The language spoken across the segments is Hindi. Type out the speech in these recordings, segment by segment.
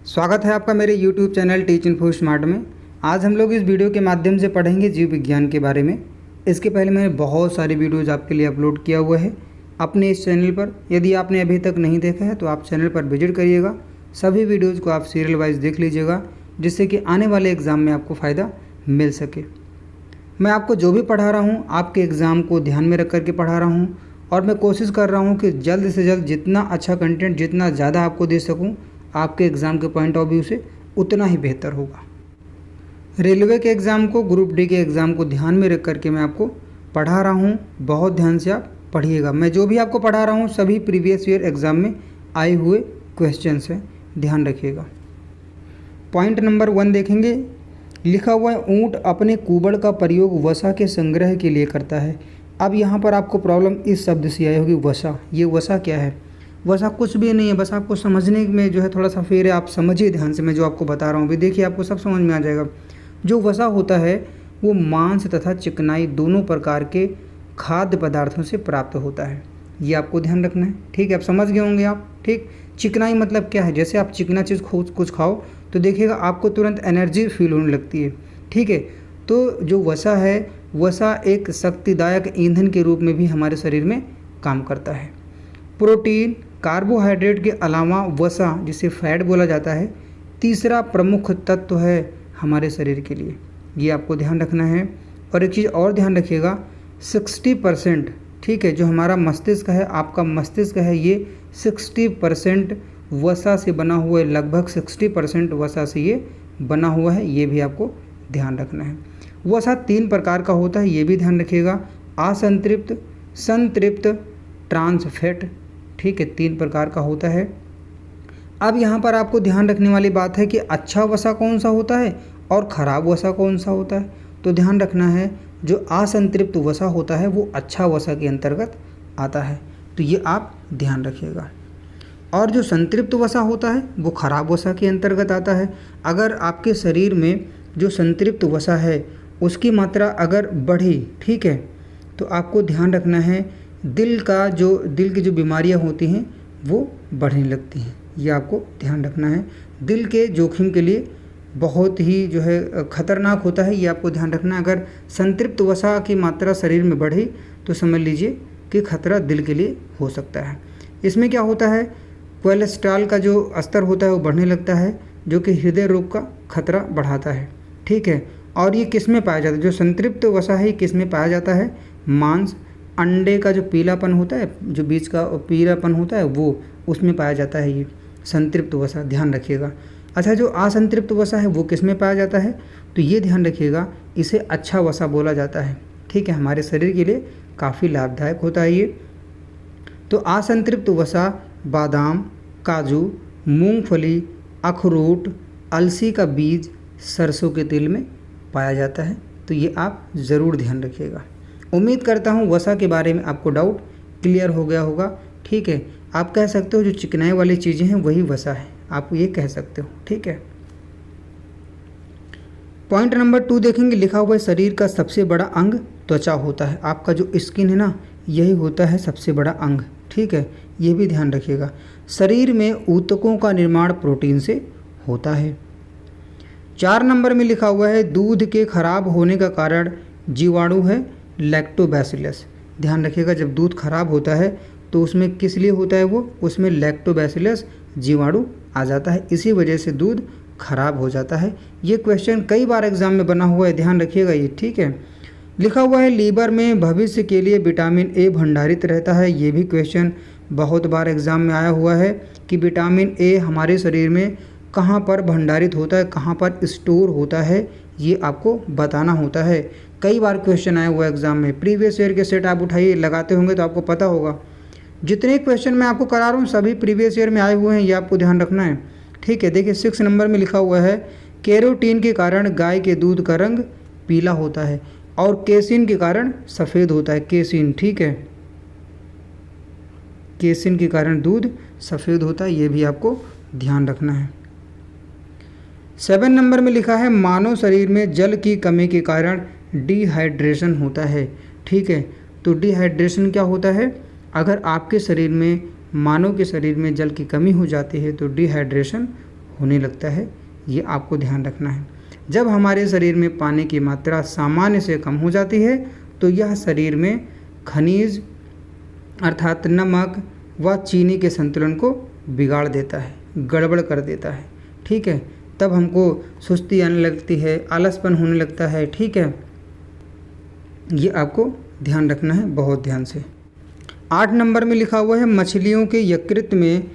स्वागत है आपका मेरे YouTube channel teach info smart में। आज हम लोग इस वीडियो के माध्यम से पढ़ेंगे जीव विज्ञान के बारे में। इसके पहले मैंने बहुत सारे वीडियोज़ आपके लिए अपलोड किया हुआ है अपने इस चैनल पर। यदि आपने अभी तक नहीं देखा है तो आप चैनल पर विजिट करिएगा। सभी वीडियोज़ को आप सीरियल वाइज देख लीजिएगा, जिससे कि आने वाले एग्ज़ाम में आपको फ़ायदा मिल सके। मैं आपको जो भी पढ़ा रहा हूँ आपके एग्ज़ाम को ध्यान में रख करके पढ़ा रहा हूँ, और मैं कोशिश कर रहा हूँ कि जल्द से जल्द जितना अच्छा कंटेंट जितना ज़्यादा आपको दे सकूँ, आपके एग्ज़ाम के पॉइंट ऑफ व्यू से उतना ही बेहतर होगा। रेलवे के एग्ज़ाम को, ग्रुप डी के एग्ज़ाम को ध्यान में रख करके मैं आपको पढ़ा रहा हूँ। बहुत ध्यान से आप पढ़िएगा। मैं जो भी आपको पढ़ा रहा हूँ सभी प्रीवियस ईयर एग्ज़ाम में आए हुए क्वेश्चंस हैं, ध्यान रखिएगा। पॉइंट नंबर 1 देखेंगे। लिखा हुआ है ऊँट अपने कुबड़ का प्रयोग वसा के संग्रह के लिए करता है। अब यहाँ पर आपको प्रॉब्लम इस शब्द से आई होगी, वसा। ये वसा क्या है? वसा कुछ भी नहीं है, बस आपको समझने में जो है थोड़ा सा फेर है। आप समझिए ध्यान से मैं जो आपको बता रहा हूँ, अभी देखिए आपको सब समझ में आ जाएगा। जो वसा होता है वो मांस तथा चिकनाई दोनों प्रकार के खाद्य पदार्थों से प्राप्त होता है। ये आपको ध्यान रखना है, ठीक है? आप समझ गए होंगे आप, ठीक। चिकनाई मतलब क्या है? जैसे आप चिकना चीज़ कुछ खाओ तो देखिएगा आपको तुरंत एनर्जी फील होने लगती है, ठीक है? तो जो वसा है, वसा एक शक्तिदायक ईंधन के रूप में भी हमारे शरीर में काम करता है। प्रोटीन, कार्बोहाइड्रेट के अलावा वसा, जिसे फैट बोला जाता है, तीसरा प्रमुख तत्व है हमारे शरीर के लिए। ये आपको ध्यान रखना है। और एक चीज़ और ध्यान रखिएगा, 60%, ठीक है, जो हमारा मस्तिष्क है, आपका मस्तिष्क है, ये 60% वसा से बना हुआ है। लगभग 60% वसा से ये बना हुआ है, ये भी आपको ध्यान रखना है। वसा 3 प्रकार का होता है, ये भी ध्यान रखिएगा। असंतृप्त, संतृप्त, ट्रांस फैट, ठीक है, 3 प्रकार का होता है। अब यहाँ पर आपको ध्यान रखने वाली बात है कि अच्छा वसा कौन सा होता है और ख़राब वसा कौन सा होता है। तो ध्यान रखना है, जो असंतृप्त वसा होता है वो अच्छा वसा के अंतर्गत आता है, तो ये आप ध्यान रखिएगा। और जो संतृप्त वसा होता है वो खराब वसा के अंतर्गत आता है। अगर आपके शरीर में जो संतृप्त वसा है उसकी मात्रा अगर बढ़ी, ठीक है, तो आपको ध्यान रखना है दिल की जो बीमारियां होती हैं वो बढ़ने लगती हैं। ये आपको ध्यान रखना है। दिल के जोखिम के लिए बहुत ही जो है खतरनाक होता है, ये आपको ध्यान रखना है। अगर संतृप्त वसा की मात्रा शरीर में बढ़ी तो समझ लीजिए कि खतरा दिल के लिए हो सकता है। इसमें क्या होता है, कोलेस्ट्रॉल का जो स्तर होता है वो बढ़ने लगता है, जो कि हृदय रोग का खतरा बढ़ाता है, ठीक है। और ये किस में पाया जाता है? जो संतृप्त वसा है किस में पाया जाता है? मांस, अंडे का जो पीलापन होता है, जो बीच का पीलापन होता है वो, उसमें पाया जाता है ये संतृप्त वसा, ध्यान रखिएगा। अच्छा, जो असंतृप्त वसा है वो किस में पाया जाता है? तो ये ध्यान रखिएगा, इसे अच्छा वसा बोला जाता है, ठीक है। हमारे शरीर के लिए काफ़ी लाभदायक होता है ये। तो असंतृप्त वसा बादाम, काजू, मूंगफली, अखरोट, अलसी का बीज, सरसों के तेल में पाया जाता है। तो ये आप ज़रूर ध्यान रखिएगा। उम्मीद करता हूँ वसा के बारे में आपको डाउट क्लियर हो गया होगा, ठीक है। आप कह सकते हो जो चिकनाई वाली चीज़ें हैं वही वसा है, आप ये कह सकते हो, ठीक है। पॉइंट नंबर 2 देखेंगे। लिखा हुआ है शरीर का सबसे बड़ा अंग त्वचा होता है। आपका जो स्किन है ना, यही होता है सबसे बड़ा अंग, ठीक है, ये भी ध्यान रखिएगा। शरीर में ऊतकों का निर्माण प्रोटीन से होता है। 4 नंबर में लिखा हुआ है दूध के खराब होने का कारण जीवाणु है लैक्टोबैसिलस। ध्यान रखिएगा, जब दूध खराब होता है तो उसमें किस लिए होता है वो? उसमें लैक्टोबैसिलस जीवाणु आ जाता है, इसी वजह से दूध खराब हो जाता है। ये क्वेश्चन कई बार एग्जाम में बना हुआ है, ध्यान रखिएगा ये, ठीक है। लिखा हुआ है लीवर में भविष्य के लिए विटामिन ए भंडारित रहता है। ये भी क्वेश्चन बहुत बार एग्जाम में आया हुआ है कि विटामिन ए हमारे शरीर में कहाँ पर भंडारित होता है, कहाँ पर स्टोर होता है, ये आपको बताना होता है। कई बार क्वेश्चन आया हुआ है एग्जाम में। प्रीवियस ईयर के सेट आप उठाइए, लगाते होंगे तो आपको पता होगा। जितने क्वेश्चन मैं आपको करा रहा हूँ सभी प्रीवियस ईयर में आए हुए हैं, ये आपको ध्यान रखना है, ठीक है। देखिए 6 नंबर में लिखा हुआ है कैरोटीन के कारण गाय के दूध का रंग पीला होता है और केसिन के कारण सफ़ेद होता है। केसिन, ठीक है, केसिन के कारण दूध सफ़ेद होता है, ये भी आपको ध्यान रखना है। 7 नंबर में लिखा है मानव शरीर में जल की कमी के कारण डिहाइड्रेशन होता है, ठीक है। तो डिहाइड्रेशन क्या होता है? अगर आपके शरीर में, मानव के शरीर में जल की कमी हो जाती है तो डिहाइड्रेशन होने लगता है, ये आपको ध्यान रखना है। जब हमारे शरीर में पानी की मात्रा सामान्य से कम हो जाती है तो यह शरीर में खनिज अर्थात नमक व चीनी के संतुलन को बिगाड़ देता है, गड़बड़ कर देता है। ठीक है, तब हमको सुस्ती आने लगती है, आलसपन होने लगता है। ठीक है, ये आपको ध्यान रखना है बहुत ध्यान से। 8 नंबर में लिखा हुआ है मछलियों के यकृत में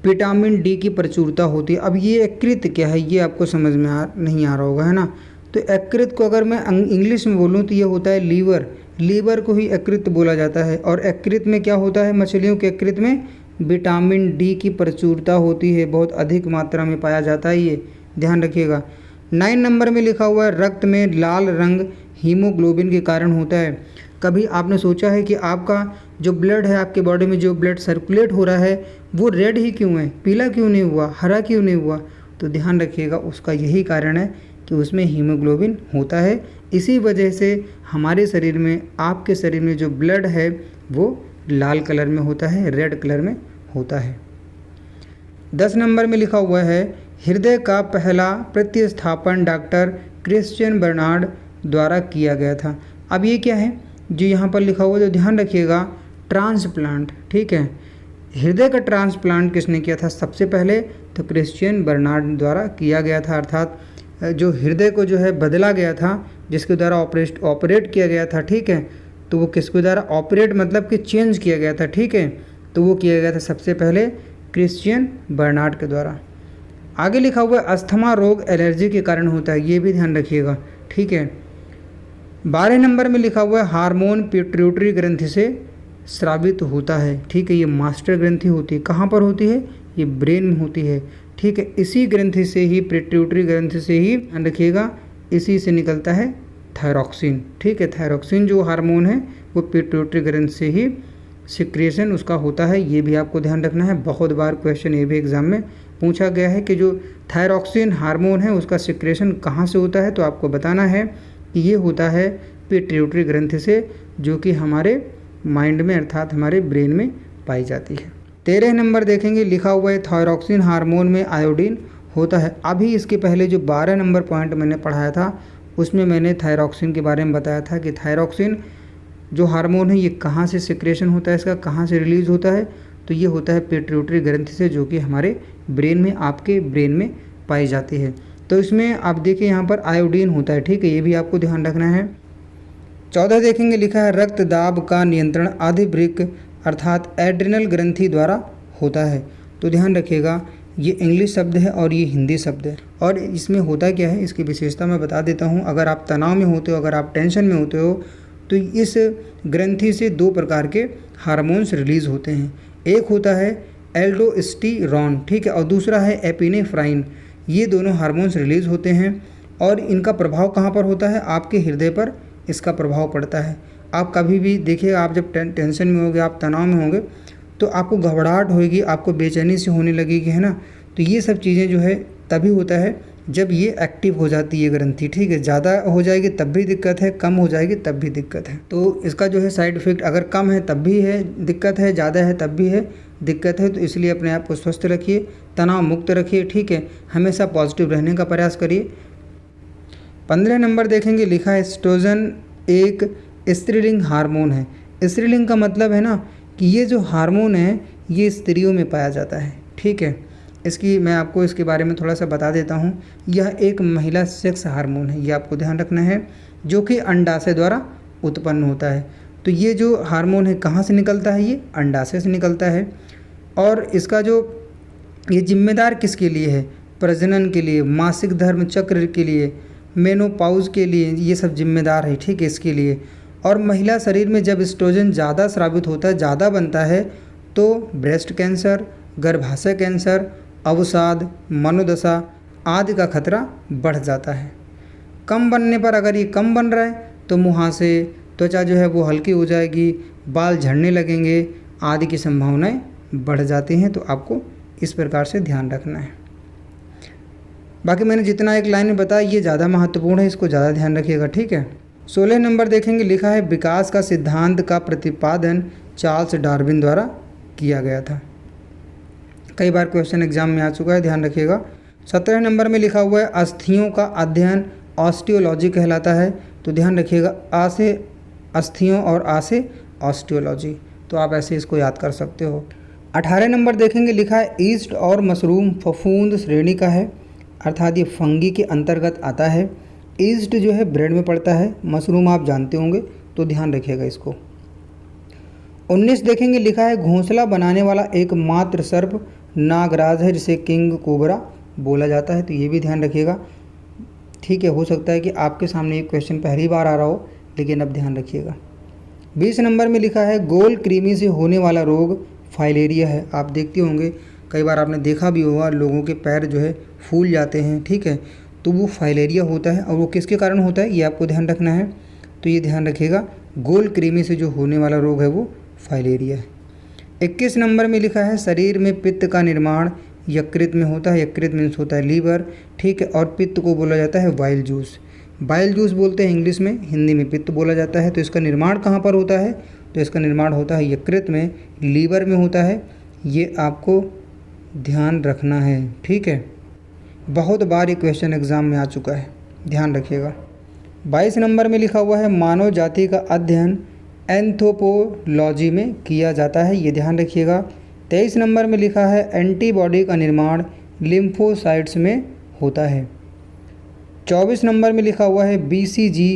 विटामिन डी की प्रचुरता होती है। अब ये यकृत क्या है ये आपको समझ में नहीं आ रहा होगा, है ना। तो यकृत को अगर मैं इंग्लिश में बोलूँ तो ये होता है लीवर। लीवर को ही यकृत बोला जाता है। और यकृत में क्या होता है, मछलियों के यकृत में विटामिन डी की प्रचुरता होती है, बहुत अधिक मात्रा में पाया जाता है, ये ध्यान रखिएगा। 9 नंबर में लिखा हुआ है रक्त में लाल रंग हीमोग्लोबिन के कारण होता है। कभी आपने सोचा है कि आपका जो ब्लड है, आपके बॉडी में जो ब्लड सर्कुलेट हो रहा है वो रेड ही क्यों है, पीला क्यों नहीं हुआ, हरा क्यों नहीं हुआ? तो ध्यान रखिएगा, उसका यही कारण है कि उसमें हीमोग्लोबिन होता है। इसी वजह से हमारे शरीर में, आपके शरीर में जो ब्लड है वो लाल कलर में होता है, रेड कलर में होता है। 10 नंबर में लिखा हुआ है हृदय का पहला प्रतिस्थापन डॉक्टर क्रिश्चियन बर्नार्ड द्वारा किया गया था। अब ये क्या है जो यहाँ पर लिखा हुआ है, तो ध्यान रखिएगा, ट्रांसप्लांट। ठीक है, हृदय का ट्रांसप्लांट किसने किया था सबसे पहले? तो क्रिश्चियन बर्नार्ड द्वारा किया गया था। अर्थात जो हृदय को जो है बदला गया था, जिसके द्वारा ऑपरेट किया गया था। ठीक है, तो वो किसके द्वारा ऑपरेट मतलब कि चेंज किया गया था। ठीक है, तो वो किया गया था सबसे पहले क्रिश्चियन बर्नार्ड के द्वारा। आगे लिखा हुआ है अस्थमा रोग एलर्जी के कारण होता है, ये भी ध्यान रखिएगा। ठीक है, 12 नंबर में लिखा हुआ है हार्मोन पिट्यूटरी ग्रंथि से स्रावित होता है। ठीक है, ये मास्टर ग्रंथि होती है, कहाँ पर होती है? ये ब्रेन में होती है। ठीक है, इसी ग्रंथि से ही, पिट्यूटरी ग्रंथि से ही, ध्यान रखिएगा, इसी से निकलता है थायरॉक्सिन। ठीक है, थायरॉक्सिन जो हार्मोन है वो पिट्यूटरी ग्रंथि से ही सिक्रेशन उसका होता है, ये भी आपको ध्यान रखना है। बहुत बार क्वेश्चन ये भी एग्जाम में पूछा गया है कि जो थायरॉक्सिन हार्मोन है उसका सिक्रेशन कहाँ से होता है, तो आपको बताना है कि ये होता है पिट्यूटरी ग्रंथि से, जो कि हमारे माइंड में अर्थात हमारे ब्रेन में पाई जाती है। 13 नंबर देखेंगे, लिखा हुआ है थायरॉक्सिन हार्मोन में आयोडीन होता है। अभी इसके पहले जो 12 नंबर पॉइंट मैंने पढ़ाया था उसमें मैंने थायरॉक्सिन के बारे में बताया था कि थायरॉक्सिन जो हार्मोन है ये कहाँ से सिक्रेशन होता है, इसका कहाँ से रिलीज़ होता है, तो ये होता है पिट्यूटरी ग्रंथि से, जो कि हमारे ब्रेन में, आपके ब्रेन में पाई जाती है। तो इसमें आप देखिए यहाँ पर आयोडीन होता है। ठीक है, ये भी आपको ध्यान रखना है। 14 देखेंगे, लिखा है रक्त दाब का नियंत्रण अधिवृक्क अर्थात एड्रिनल ग्रंथि द्वारा होता है। तो ध्यान रखिएगा, ये इंग्लिश शब्द है और ये हिंदी शब्द है। और इसमें होता क्या है, इसकी विशेषता मैं बता देता हूँ। अगर आप तनाव में होते हो, अगर आप टेंशन में होते हो, तो इस ग्रंथि से 2 प्रकार के हार्मोन्स रिलीज़ होते हैं। एक होता है एल्डोस्टेरोन, ठीक है, और दूसरा है एपिनेफ्राइन। ये दोनों हार्मोन्स रिलीज़ होते हैं और इनका प्रभाव कहाँ पर होता है? आपके हृदय पर इसका प्रभाव पड़ता है। आप कभी भी देखिए, आप जब टेंशन में होंगे, आप तनाव में होंगे, तो आपको घबराहट होगी, आपको बेचैनी से होने लगेगी, है ना। तो ये सब चीज़ें जो है तभी होता है जब ये एक्टिव हो जाती है ग्रंथि। ठीक है, ज़्यादा हो जाएगी तब भी दिक्कत है, कम हो जाएगी तब भी दिक्कत है। तो इसका जो है साइड इफ़ेक्ट, अगर कम है तब भी है दिक्कत है, ज़्यादा है तब भी है दिक्कत है। तो इसलिए अपने आप को स्वस्थ रखिए, तनाव मुक्त रखिए। ठीक है, हमेशा पॉजिटिव रहने का प्रयास करिए। 15 नंबर देखेंगे, लिखा है एस्ट्रोजन एक स्त्रीलिंग हार्मोन है। स्त्रीलिंग का मतलब है ना कि ये जो हार्मोन है ये स्त्रियों में पाया जाता है। ठीक है, इसकी मैं आपको इसके बारे में थोड़ा सा बता देता हूँ। यह एक महिला सेक्स हार्मोन है, ये आपको ध्यान रखना है, जो कि अंडाशय द्वारा उत्पन्न होता है। तो ये जो हार्मोन है कहाँ से निकलता है? ये अंडाशय से निकलता है। और इसका जो ये जिम्मेदार किसके लिए है? प्रजनन के लिए, मासिक धर्म चक्र के लिए, मेनोपॉज के लिए, ये सब जिम्मेदार है। ठीक है, इसके लिए। और महिला शरीर में जब एस्ट्रोजन ज़्यादा स्रावित होता है, ज़्यादा बनता है, तो ब्रेस्ट कैंसर, गर्भाशय कैंसर, अवसाद, मनोदशा आदि का खतरा बढ़ जाता है। कम बनने पर, अगर ये कम बन रहा है तो मुहासे, त्वचा जो है वो हल्की हो जाएगी, बाल झड़ने लगेंगे आदि की संभावनाएं बढ़ जाती हैं। तो आपको इस प्रकार से ध्यान रखना है। बाकी मैंने जितना एक लाइन में बताया ये ज़्यादा महत्वपूर्ण है, इसको ज़्यादा ध्यान रखिएगा। ठीक है, 16 नंबर देखेंगे, लिखा है विकास का सिद्धांत का प्रतिपादन चार्ल्स डार्विन द्वारा किया गया था। कई बार क्वेश्चन एग्जाम में आ चुका है, ध्यान रखिएगा। 17 नंबर में लिखा हुआ है अस्थियों का अध्ययन ऑस्टियोलॉजी कहलाता है। तो ध्यान रखिएगा, आ से अस्थियों और आ से ऑस्टियोलॉजी, तो आप ऐसे इसको याद कर सकते हो। 18 नंबर देखेंगे, लिखा है ईस्ट और मशरूम फफूंद श्रेणी का है, अर्थात ये फंगी के अंतर्गत आता है। ईस्ट जो है ब्रेड में पड़ता है, मशरूम आप जानते होंगे, तो ध्यान रखिएगा इसको। 19 देखेंगे, लिखा है घोंसला बनाने वाला एकमात्र सर्प नागराज है जिसे किंग कोबरा बोला जाता है। तो ये भी ध्यान रखिएगा, ठीक है। हो सकता है कि आपके सामने एक क्वेश्चन पहली बार आ रहा हो, लेकिन अब ध्यान रखिएगा। 20 नंबर में लिखा है गोल कृमि से होने वाला रोग फाइलेरिया है। आप देखते होंगे, कई बार आपने देखा भी होगा, लोगों के पैर जो है फूल जाते हैं, ठीक है, तो वो फाइलेरिया होता है। और वो किसके कारण होता है ये आपको ध्यान रखना है। तो ये ध्यान रखिएगा, गोल कृमि से जो होने वाला रोग है वो फाइलेरिया है। 21 नंबर में लिखा है शरीर में पित्त का निर्माण यकृत में होता है। यकृत मीन्स होता है लीवर, ठीक है, और पित्त को बोला जाता है बाइल जूस। बाइल जूस बोलते हैं इंग्लिश में, हिंदी में पित्त बोला जाता है। तो इसका निर्माण कहाँ पर होता है? तो इसका निर्माण होता है यकृत में, लीवर में होता है। ये आपको ध्यान रखना है, ठीक है। बहुत बार ये क्वेश्चन एग्जाम में आ चुका है, ध्यान रखिएगा। 22 नंबर में लिखा हुआ है मानव जाति का अध्ययन एंथ्रोपोलॉजी में किया जाता है, ये ध्यान रखिएगा। 23 नंबर में लिखा है एंटीबॉडी का निर्माण लिम्फोसाइट्स में होता है। 24 नंबर में लिखा हुआ है BCG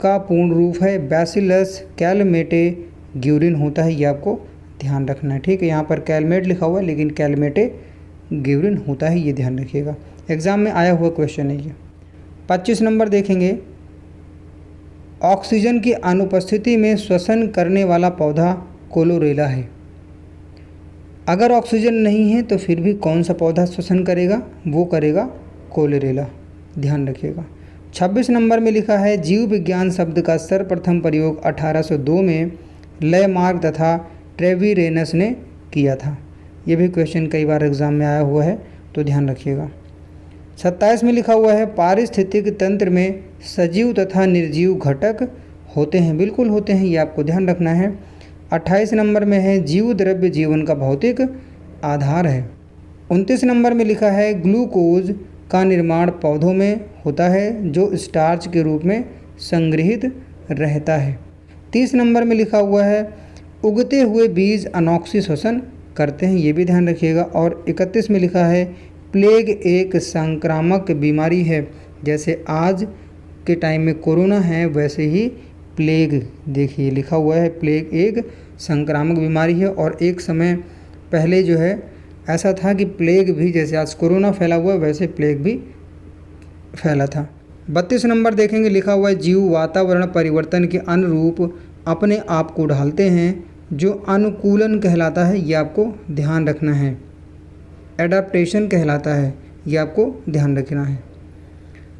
का पूर्ण रूप है बैसिलस कैलमेटे-ग्यूरिन होता है, ये आपको ध्यान रखना है, ठीक है। यहाँ पर कैलमेट लिखा हुआ है, लेकिन कैलमेटे-ग्यूरिन होता है, ये ध्यान रखिएगा। एग्ज़ाम में आया हुआ क्वेश्चन है ये। 25 नंबर देखेंगे, ऑक्सीजन की अनुपस्थिति में श्वसन करने वाला पौधा कोलोरेला है। अगर ऑक्सीजन नहीं है तो फिर भी कौन सा पौधा श्वसन करेगा? वो करेगा कोलोरेला, ध्यान रखिएगा। 26 नंबर में लिखा है जीव विज्ञान शब्द का सर्वप्रथम प्रयोग 1802 में लेमार्क तथा ट्रेविरेनस ने किया था। ये भी क्वेश्चन कई बार एग्जाम में आया हुआ है, तो ध्यान रखिएगा। 27 में लिखा हुआ है पारिस्थितिक तंत्र में सजीव तथा निर्जीव घटक होते हैं, बिल्कुल होते हैं, ये आपको ध्यान रखना है। 28 नंबर में है जीव द्रव्य जीवन का भौतिक आधार है। 29 नंबर में लिखा है ग्लूकोज का निर्माण पौधों में होता है जो स्टार्च के रूप में संग्रहित रहता है। 30 नंबर में लिखा हुआ है उगते हुए बीज अनॉक्सी श्वसन करते हैं, ये भी ध्यान रखिएगा। और 31 में लिखा है प्लेग एक संक्रामक बीमारी है। जैसे आज के टाइम में कोरोना है, वैसे ही प्लेग, देखिए लिखा हुआ है प्लेग एक संक्रामक बीमारी है। और एक समय पहले जो है ऐसा था कि प्लेग भी, जैसे आज कोरोना फैला हुआ है, वैसे प्लेग भी फैला था। 32 नंबर देखेंगे, लिखा हुआ है जीव वातावरण परिवर्तन के अनुरूप अपने आप को ढालते हैं, जो अनुकूलन कहलाता है, ये आपको ध्यान रखना है। एडाप्टेशन कहलाता है, ये आपको ध्यान रखना है।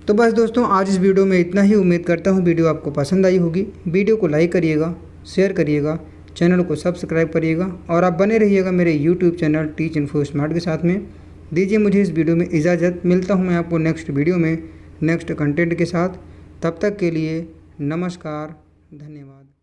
तो बस दोस्तों, आज इस वीडियो में इतना ही। उम्मीद करता हूँ वीडियो आपको पसंद आई होगी। वीडियो को लाइक करिएगा, शेयर करिएगा, चैनल को सब्सक्राइब करिएगा और आप बने रहिएगा मेरे YouTube channel teach info smart के साथ में। दीजिए मुझे इस वीडियो में इजाज़त। मिलता हूँ मैं आपको नेक्स्ट वीडियो में नेक्स्ट कंटेंट के साथ। तब तक के लिए नमस्कार, धन्यवाद।